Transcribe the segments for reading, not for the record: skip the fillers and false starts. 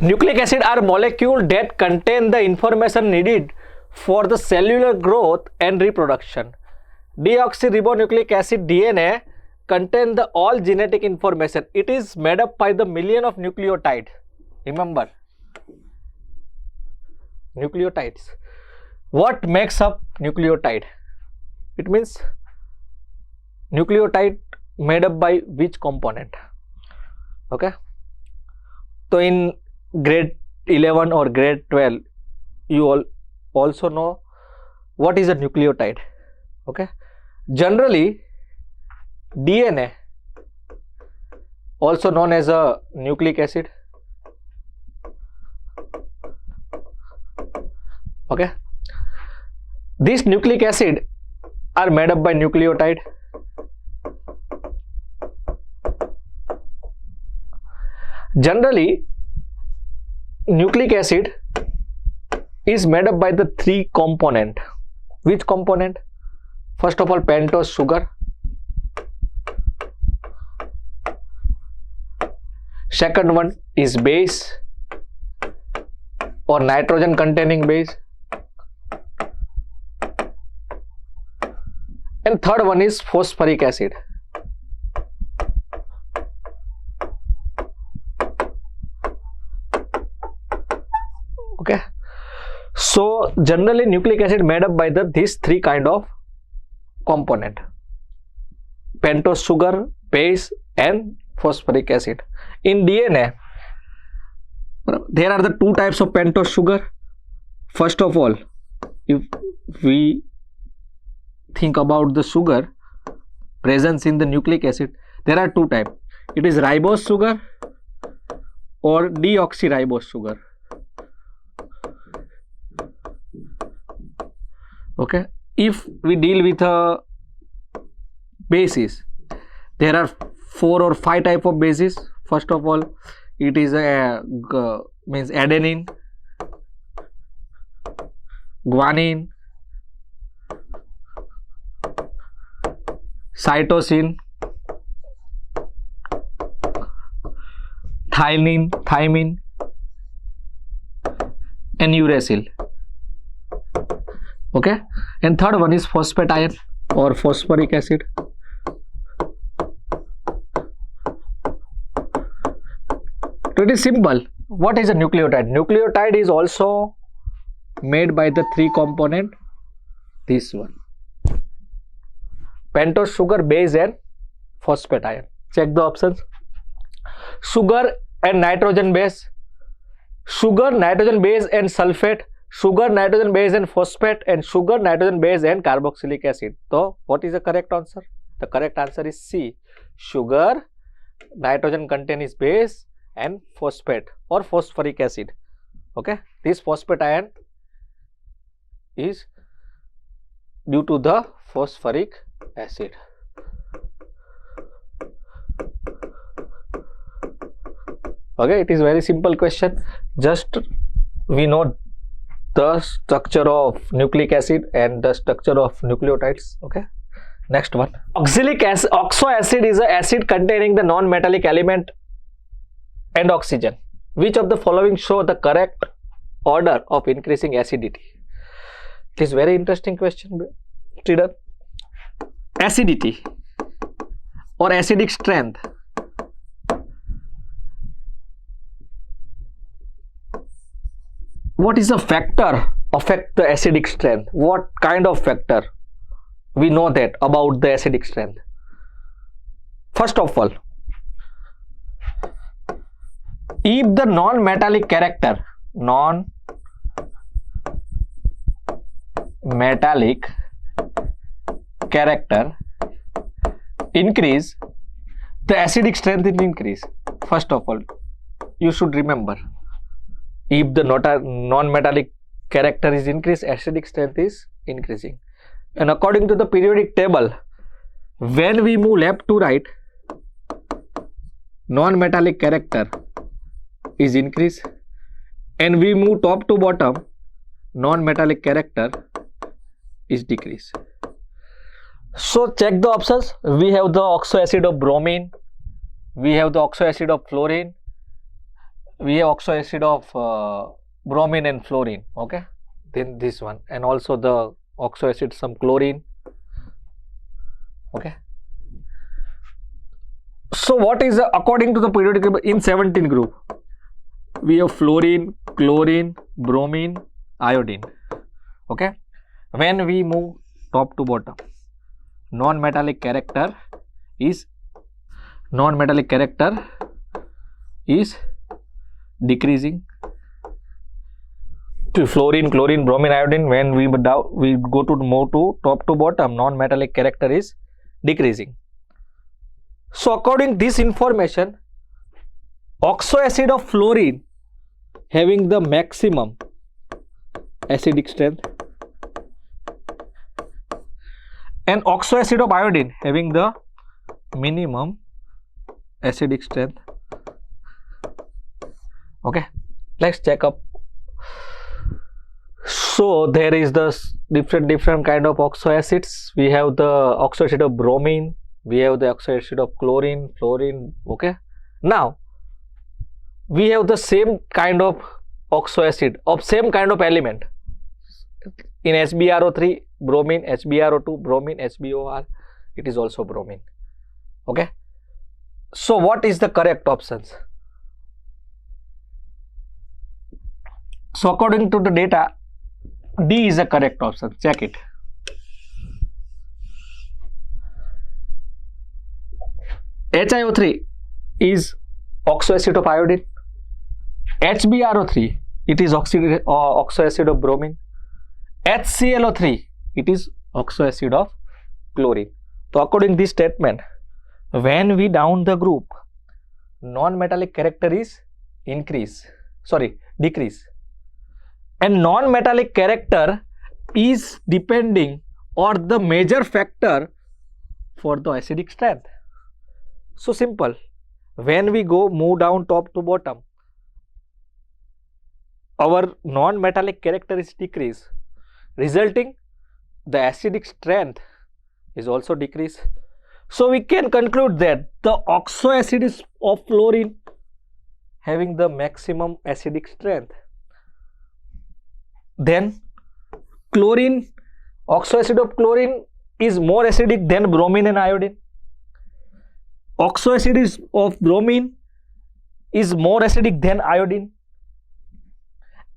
Nucleic acid are molecules that contain the information needed for the cellular growth and reproduction. Deoxyribonucleic acid DNA contain the all genetic information. It is made up by the million of nucleotides. Remember, nucleotides. What makes up nucleotide? It means nucleotide made up by which component? Okay. So in grade 11 or grade 12, you all also know what is a nucleotide. Okay. Generally, DNA, also known as a nucleic acid. Okay. These nucleic acid are made up by nucleotide. Generally, nucleic acid is made up by the three component. Which component? First of all, pentose sugar. Second one is base or nitrogen containing base. And third one is phosphoric acid. Okay. So generally nucleic acid made up by these three kind of component: pentose sugar, base and phosphoric acid. In DNA, there are the two types of pentose sugar. First of all, if we think about the sugar presence in the nucleic acid, there are two types. It is ribose sugar or deoxyribose sugar. Okay. If we deal with bases, there are 4 or 5 type of bases. First of all, it is means adenine, guanine, cytosine, thymine and uracil. Okay. And third one is phosphate ion or phosphoric acid. So it is simple. What is a nucleotide? Nucleotide is also made by the three component. This one: pentose sugar, base and phosphate ion. Check the options. Sugar and nitrogen base, sugar, nitrogen base and sulfate, sugar, nitrogen base and phosphate, and sugar, nitrogen base and carboxylic acid. So what is the correct answer? The correct answer is C. Sugar, nitrogen contains base and phosphate or phosphoric acid. Okay. This phosphate ion is due to the phosphoric acid. Okay, it is very simple question. Just we know the structure of nucleic acid and the structure of nucleotides. Okay. Next one. Oxalic acid, oxo acid is an acid containing the non-metallic element and oxygen. Which of the following show the correct order of increasing acidity? It is very interesting question, student. Acidity or acidic strength. What is the factor affect the acidic strength? What kind of factor? We know that about the acidic strength. First of all, if the non-metallic character increase, the acidic strength will increase. First of all, you should remember, if the non-metallic character is increased, acidic strength is increasing. And according to the periodic table, when we move left to right, non-metallic character is increased, and we move top to bottom, non-metallic character is decreased. So check the options. We have the oxo acid of bromine, we have the oxo acid of fluorine, we have oxo acid of bromine and fluorine. Okay, then this one, and also the oxo acid some chlorine. Okay, so what is according to the periodic table in 17 group, we have fluorine, chlorine, bromine, iodine. Okay, when we move top to bottom, non-metallic character is decreasing to fluorine, chlorine, bromine, iodine. When we go to move to top to bottom, non-metallic character is decreasing. So according this information, oxo acid of fluorine having the maximum acidic strength and oxo acid of iodine having the minimum acidic strength. Okay, let's check up. So there is the different kind of oxo acids. We have the oxo acid of bromine, we have the oxo acid of chlorine, fluorine. Okay, now we have the same kind of oxo acid of same kind of element in HbRO3 bromine, HbRO2 bromine, HbOR, it is also bromine. Okay, so what is the correct options? So according to the data, D is the correct option. Check it. HiO3 is oxo acid of iodine. HbRO3, it is oxo acid of bromine. HClO3, it is oxo acid of chlorine. So according to this statement, when we down the group, non-metallic character is decrease, and non-metallic character is depending or the major factor for the acidic strength. So simple. When we move down top to bottom, our non-metallic character is decrease, resulting the acidic strength is also decrease. So we can conclude that the oxo acid is of fluorine having the maximum acidic strength. Then chlorine, oxo acid of chlorine is more acidic than bromine and iodine. Oxo acid of bromine is more acidic than iodine.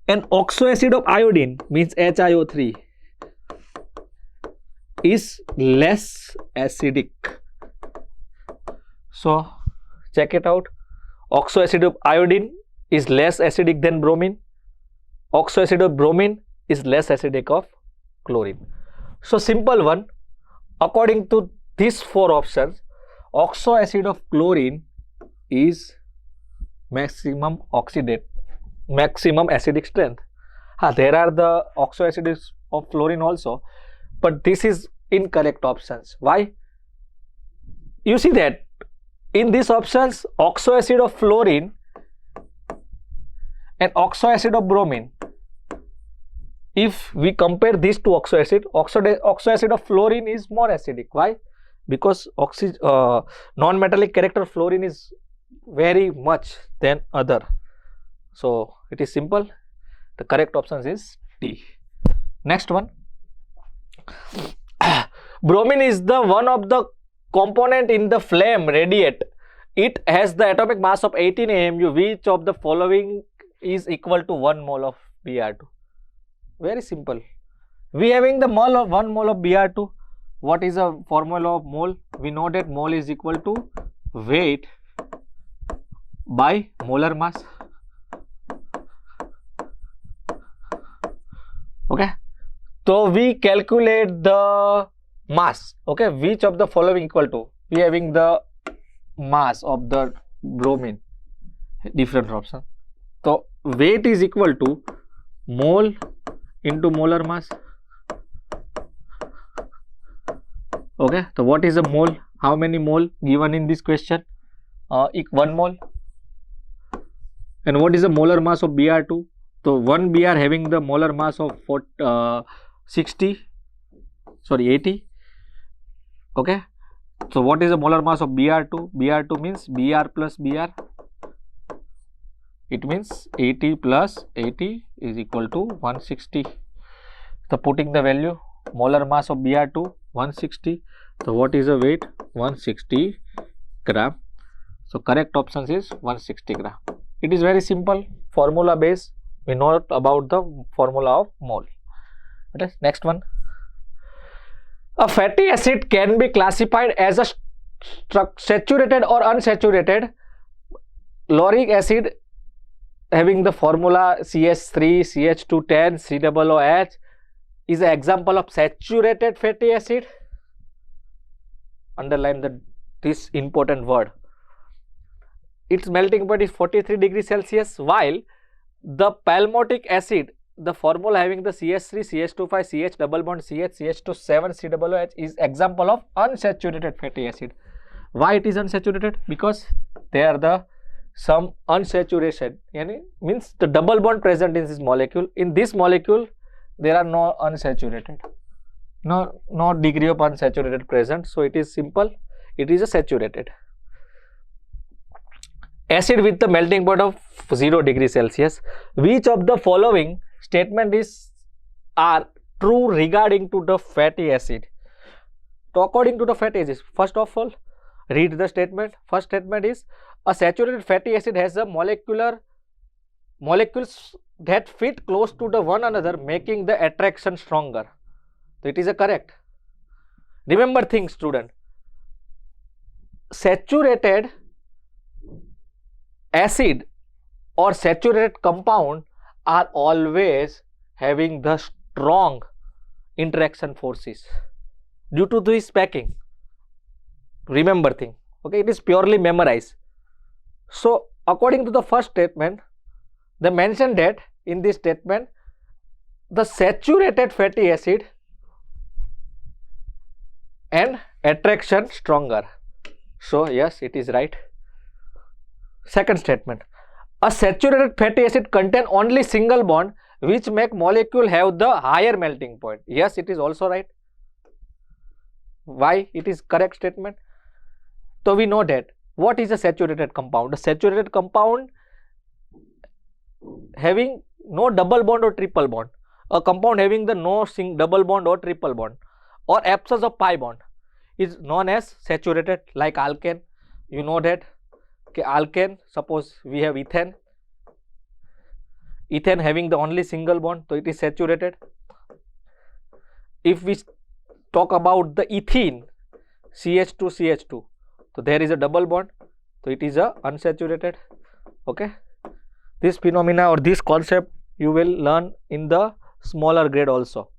And oxo acid of iodine means HiO3 is less acidic. So check it out. Oxo acid of iodine is less acidic than bromine. Oxo acid of bromine is less acidic of chlorine. So simple one. According to these four options, oxo acid of chlorine is maximum acidic strength. There are the oxo acids of fluorine also, but this is incorrect options. Why? You see that in these options, oxo acid of fluorine and oxo acid of bromine, if we compare these two oxo acid of fluorine is more acidic. Why? Because non-metallic character fluorine is very much than other. So it is simple. The correct option is D. Next one. Bromine is the one of the component in the flame radiate. It has the atomic mass of 18 AMU. Which of the following is equal to 1 mole of Br2? Very simple. We having the 1 mole of Br2. What is the formula of mole? We know that mole is equal to weight by molar mass. Okay. So we calculate the mass. Okay. Which of the following equal to? We having the mass of the bromine. Different option. So weight is equal to mole into molar mass. Okay. So what is a mole? How many mole given in this question? 1 mole. And what is the molar mass of Br2? So 1 Br having the molar mass of 80. Okay. So what is the molar mass of Br2? Br2 means Br plus Br. it means 80 plus 80 is equal to 160. So putting the value, molar mass of Br2 160. So what is the weight? 160 gram. So correct option is 160 gram. It is very simple, formula based. We know about the formula of mole. Okay, next one. A fatty acid can be classified as a saturated or unsaturated. Lauric acid having the formula CH3, CH210, COOH is an example of saturated fatty acid. Underline this important word. Its melting point is 43 degrees Celsius, while the palmitic acid, the formula having the CH3, CH25, CH double bond, CH, CH27, COOH is example of unsaturated fatty acid. Why it is unsaturated? Because there are some unsaturation, means the double bond present in this molecule. In this molecule, there are no unsaturated, no degree of unsaturated present. So it is simple, it is a saturated acid with the melting point of 0 degrees Celsius. Which of the following statement are true regarding to the fatty acid? So according to the fatty acids, first of all, read the statement. First statement is a saturated fatty acid has a molecules that fit close to the one another, making the attraction stronger. So it is a correct. Remember things, student. Saturated acid or saturated compound are always having the strong interaction forces due to this packing. Remember thing. Okay, it is purely memorized. So according to the first statement, they mentioned that in this statement the saturated fatty acid and attraction stronger. So yes, it is right. Second statement, a saturated fatty acid contain only single bond which make molecule have the higher melting point. Yes, it is also right. Why it is correct statement? So we know that what is a saturated compound? A saturated compound having no double bond or triple bond. A compound having the no double bond or triple bond or absence of pi bond is known as saturated. Like alkane, you know that. Okay, alkane, suppose we have ethane having the only single bond, so it is saturated. If we talk about the ethene, CH2, so there is a double bond, so it is a unsaturated. Okay, this phenomena or this concept you will learn in the smaller grade also.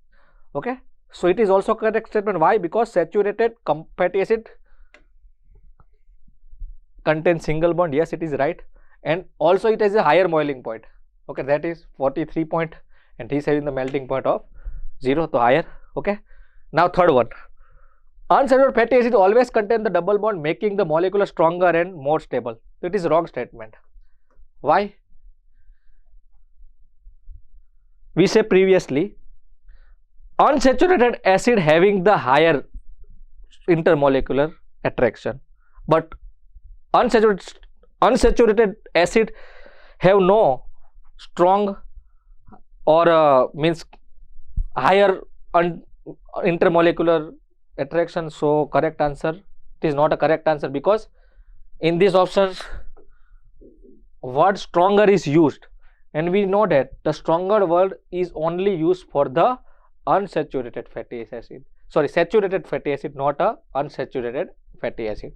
Okay, so it is also correct statement. Why? Because saturated fatty acid contains single bond. Yes, it is right. And also it has a higher boiling point. Okay, that is 43 point, and he is having the melting point of 0, so higher. Okay, now third one, unsaturated fatty acid always contain the double bond, making the molecule stronger and more stable. So it is wrong statement. Why? We say previously, unsaturated acid having the higher intermolecular attraction, but unsaturated acid have no strong or means higher intermolecular attraction. So correct answer, it is not a correct answer, because in these options word stronger is used, and we know that the stronger word is only used for the unsaturated fatty acid, sorry, saturated fatty acid, not a unsaturated fatty acid.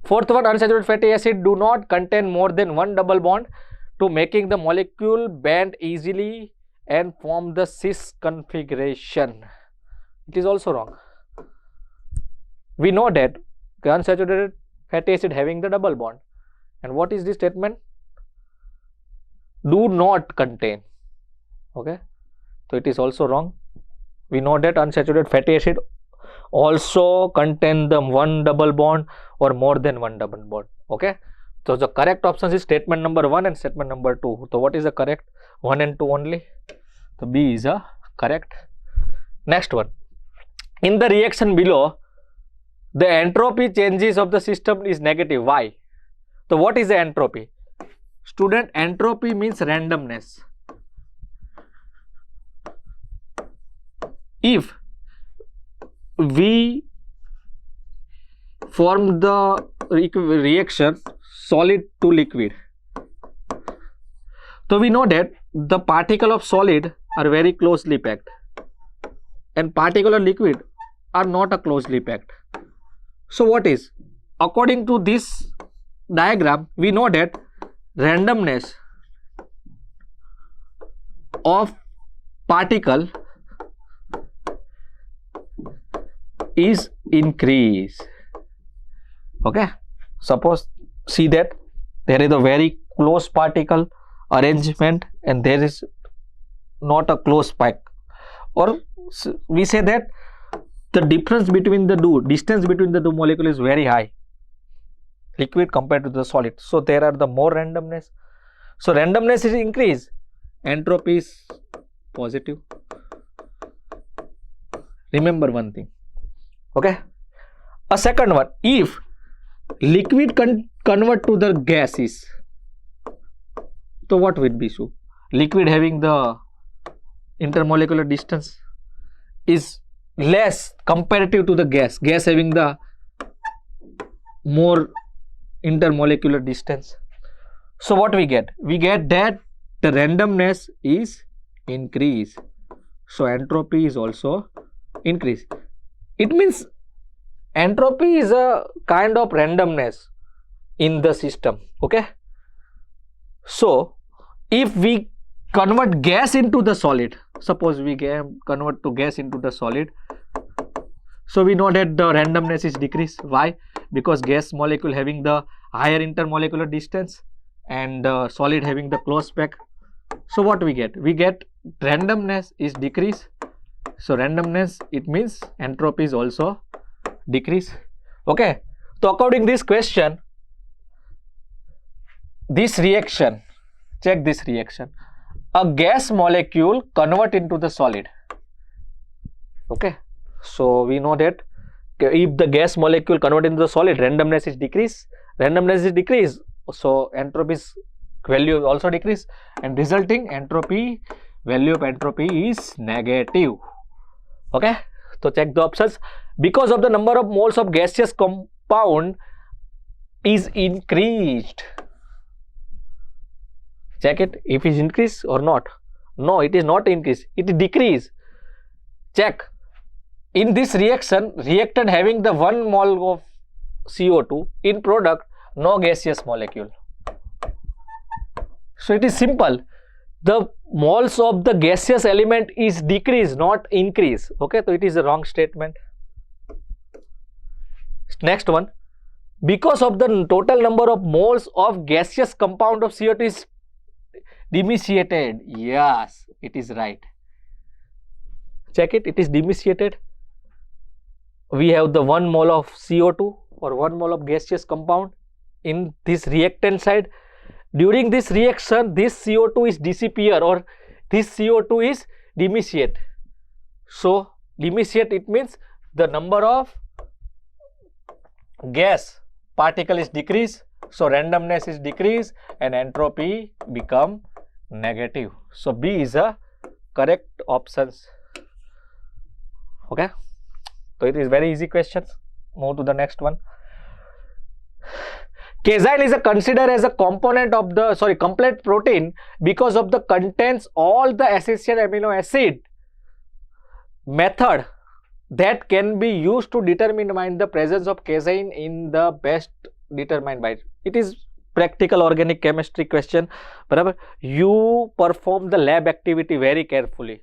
Fourth one, unsaturated fatty acid do not contain more than one double bond to making the molecule bend easily and form the cis configuration. It is also wrong. We know that the unsaturated fatty acid having the double bond, and what is this statement? Do not contain. Okay, so it is also wrong. We know that unsaturated fatty acid also contain the one double bond or more than one double bond. Okay, so the correct options is statement number 1 and statement number 2. So what is the correct? 1 and 2 only. So B is a correct. Next one, in the reaction below, the entropy changes of the system is negative. Why? So what is the entropy? Student, entropy means randomness. If we form the reaction solid to liquid, so we know that the particle of solid are very closely packed and particle of liquid are not a closely packed. So what is? According to this diagram, we know that randomness of particle is increased. Okay, suppose see that there is a very close particle arrangement and there is not a close pack, or we say that the difference between the distance between the two molecules is very high, liquid compared to the solid. So there are the more randomness. So randomness is increased, entropy is positive. Remember one thing. Okay. A second one, if liquid convert to the gases, so what will be so? Liquid having the intermolecular distance is less comparative to the gas having the more intermolecular distance. So what we get? We get that the randomness is increased, so entropy is also increased. It means entropy is a kind of randomness in the system. Okay, so if we convert gas into the solid, suppose we convert to gas into the solid, so we know that the randomness is decreased. Why? Because gas molecule having the higher intermolecular distance and solid having the close pack. So what we get? We get randomness is decreased. So randomness, it means entropy is also decreased. Okay, so according to this question, this reaction, check this reaction, a gas molecule convert into the solid. Okay, so we know that if the gas molecule convert into the solid, randomness is decreased. Randomness is decreased, so entropy's value also decrease, and resulting entropy, value of entropy is negative. Okay, so check the options. Because of the number of moles of gaseous compound is increased. Check it, if it is increased or not. No, it is not increased, it is decreased. Check. In this reaction, reactant having the 1 mole of CO2, in product no gaseous molecule. So it is simple. The moles of the gaseous element is decreased, not increase. Okay, so it is a wrong statement. Next one. Because of the total number of moles of gaseous compound of CO2 is demisiated. Yes, it is right. Check it, it is demisiated. We have the 1 mole of CO2 or 1 mole of gaseous compound in this reactant side. During this reaction, this CO2 is disappear, or this CO2 is demisiate. So demisiate, it means the number of gas particle is decreased, so randomness is decreased and entropy become negative. So B is a correct options. Okay, so it is very easy question. Move to the next one. Casein is considered as a component of the complete protein because of the contains all the essential amino acid. Method that can be used to determine the presence of casein in the best determined by it is practical organic chemistry question. Barabar, you perform the lab activity very carefully.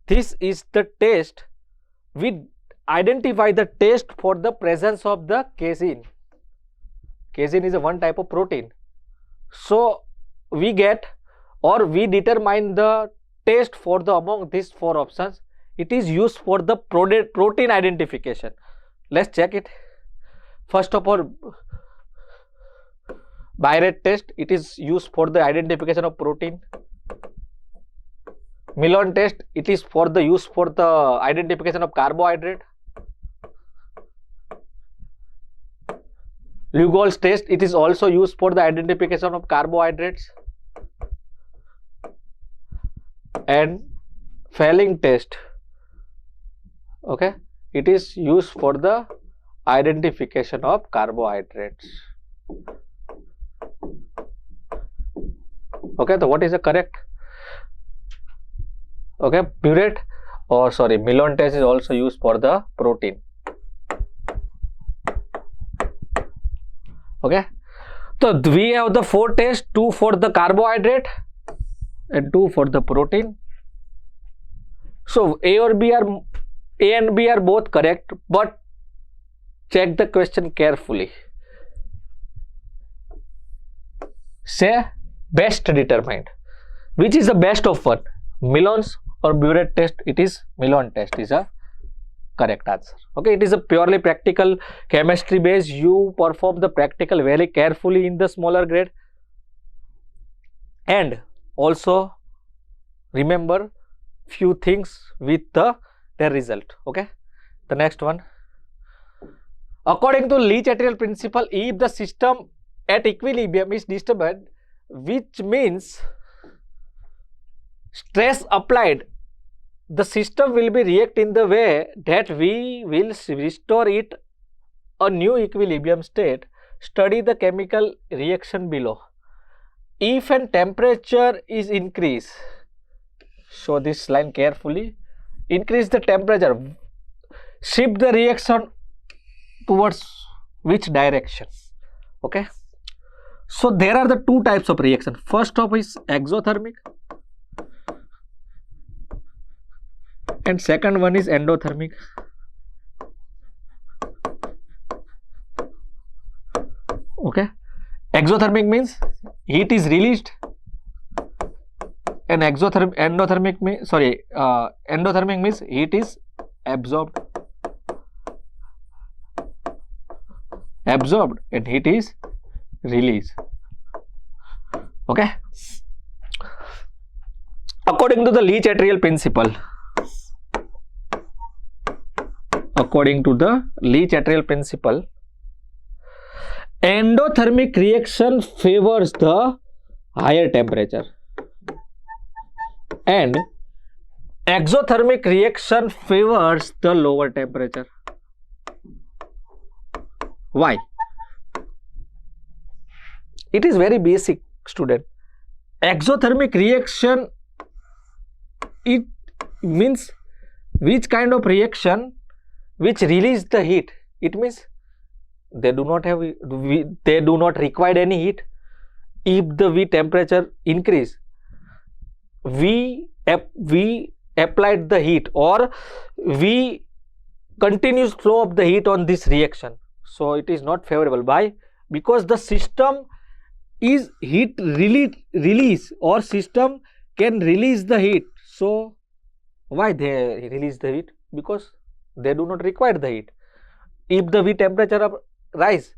This is the test. We identify the test for the presence of the casein. Casein is a one type of protein. So we get, or we determine the test for the among these 4 options. It is used for the protein identification. Let's check it. First of all, Biret test, it is used for the identification of protein. Milon test, it is for the use for the identification of carbohydrate. Lugol's test, it is also used for the identification of carbohydrates. And Fehling test, okay, it is used for the identification of carbohydrates. Okay, so what is the correct? Okay, Burette, or sorry, Millon test is also used for the protein. Okay, so we have the 4 tests, 2 for the carbohydrate and 2 for the protein. So A and B are both correct, but check the question carefully. Say best determined. Which is the best of one? Millon's or Burette test? It is Millon test is a correct answer. Okay, it is a purely practical chemistry base. You perform the practical very carefully in the smaller grade, and also remember few things with their result. Okay, the next one. According to Le-Chatelier principle, if the system at equilibrium is disturbed, which means stress applied, the system will be react in the way that we will restore it a new equilibrium state. Study the chemical reaction below. If an temperature is increased, show this line carefully, increase the temperature, shift the reaction towards which direction? Okay, so there are the 2 types of reaction. First of is exothermic and second one is endothermic. Okay, exothermic means heat is released, and endothermic means endothermic means heat is absorbed and heat is released. Okay, according to the Le-Chatelier principle, endothermic reaction favors the higher temperature and exothermic reaction favors the lower temperature. Why? It is very basic, student. Exothermic reaction, it means which kind of reaction which release the heat. It means they do not require any heat. If the temperature increase, we applied the heat, or we continuous flow of the heat on this reaction. So it is not favorable. Why? Because the system is heat release, or system can release the heat. So why they release the heat? Because they do not require the heat. If the temperature rise,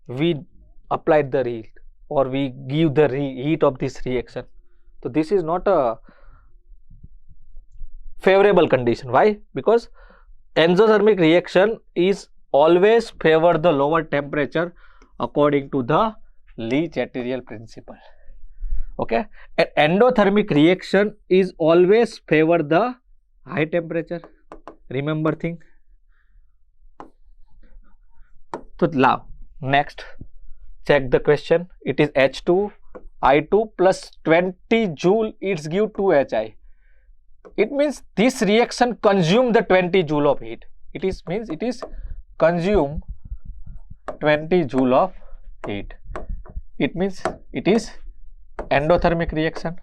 we applied the heat, or we give the heat of this reaction. So this is not a favorable condition. Why? Because endothermic reaction is always favor the lower temperature according to the Le-Chatelier principle. Okay, and endothermic reaction is always favor the high temperature. Remember thing. So now next, check the question. It is H2I2 plus 20 joule, it's give 2 Hi. It means this reaction consume the 20 joule of heat. It is consume 20 joule of heat. It means it is endothermic reaction.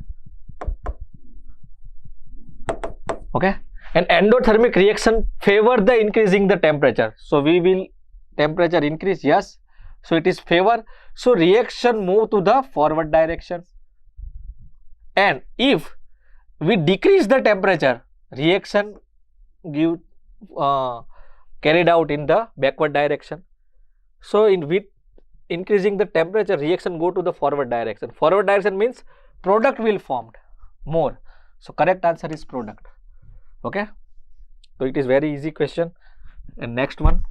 Okay, and endothermic reaction favor the increasing the temperature. So we will temperature increase, yes, so it is favor. So reaction move to the forward direction, and if we decrease the temperature, reaction give carried out in the backward direction. So with increasing the temperature, reaction go to the forward direction. Forward direction means product will formed more. So correct answer is product. Okay, so it is very easy question. And next one,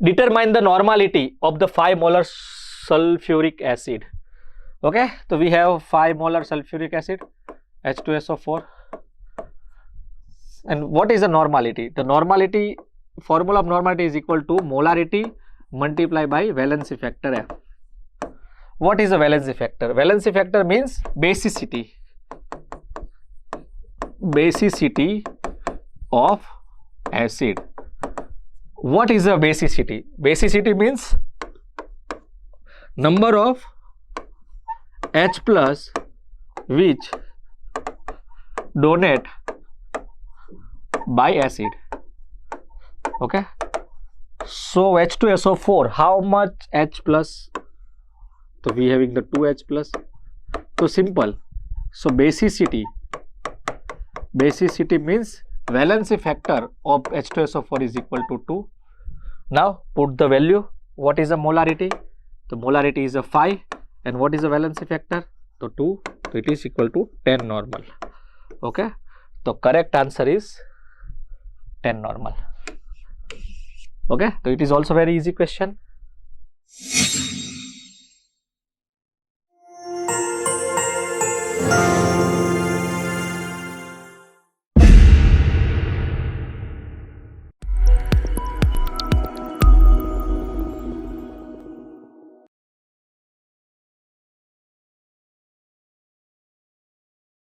determine the normality of the 5 molar sulfuric acid. Okay, so we have 5 molar sulfuric acid, H2SO4. And what is the normality? The normality, formula of normality is equal to molarity multiplied by valency factor F. What is the valency factor? Valency factor means basicity. Basicity of acid. What is the basicity? Basicity means number of H plus which donate by acid. Okay, so H2SO4, how much H plus? So we having the 2H plus. So simple. So basicity means valency factor of H2SO4 is equal to 2. Now put the value. What is the molarity? The molarity is a 5. And what is the valency factor? So 2. So it is equal to 10 normal. Okay. So correct answer is 10 normal. Okay. So it is also very easy question.